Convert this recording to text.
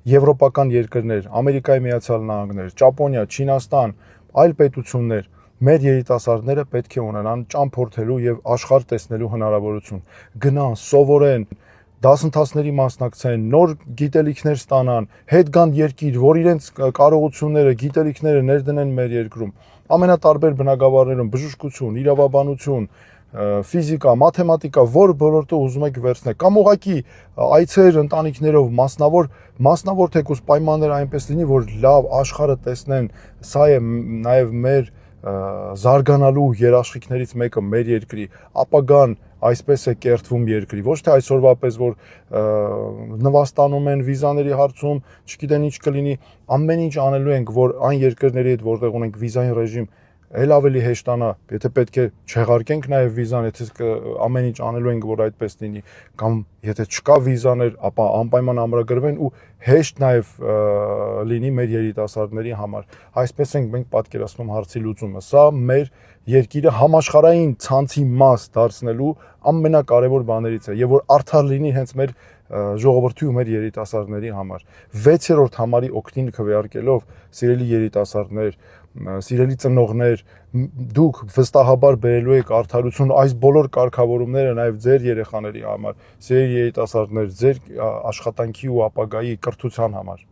եվրոպական երկրներ, Ամերիկայի Միացյալ Նահանգներ, Ճապոնիա, Չինաստան, այլ պետություններ մեր երիտասարդները պետք է ունենան ճամփորդելու եւ աշխարհ տեսնելու հնարավորություն։ Գնան, սովորեն, դասընթացների մասնակցեն, նոր գիտելիքներ ստանան, հետ գան երկիր, որ իրենց կարողությունները, գիտելիքները ներդնեն մեր երկրում։ Ամենատարբեր բնագավառներում բժշկություն, իրավաբանություն, ֆիզիկա, մաթեմատիկա, որ ոլորտը ուզում եք վերցնեք, կամ ուղղակի այցեր ընտանիքներով մասնավոր թեկուզ պայմանները այնպես լինի, որ լավ աշխարհը տեսնեն, սա է նաև մեր զարգանալու երաշխիքներից մեկը մեր երկրի, ապագան այսպես է կերտվում երկրի, ոչ թե այսօրվա պես, որ նվաստանում են վիզաների հարցում, չգիտեն ինչ կլինի, ամեն ինչ անելու ենք, որ այն երկրների հետ, որտեղ ունենք վիզային ռեժիմ, էլ ավելի հեշտանա, եթե պետք է չեղարկենք նաև վիզան, եթե ամեն ինչ անելու ենք, որ այդպես լինի, կամ եթե չկա վիզաներ, ապա անպայման ամրագրվեն ու հեշտ նաև լինի մեր երիտասարդների համար։ Այսպես ենք մենք պատկերացնում հարցի լուծումը։ Սա մեր երկիրը համաշխարհային ցանցի մաս դարձնելու ամենակարևոր բաներից է, եւ որ արդար լինի հենց մեր ժողովրդի ու մեր երիտասարդների համար։ 6-րդ համարի օգտին քվեարկելով, սիրելի երիտասարդներ, սիրելի ծնողներ, դուք վստահաբար բերելու եք արդարություն այս բոլոր կարգավորումները նաև ձեր երեխաների համար, ձեր երիտասարդներ, ձեր աշխատանքի ու ապագայի կրթության համար։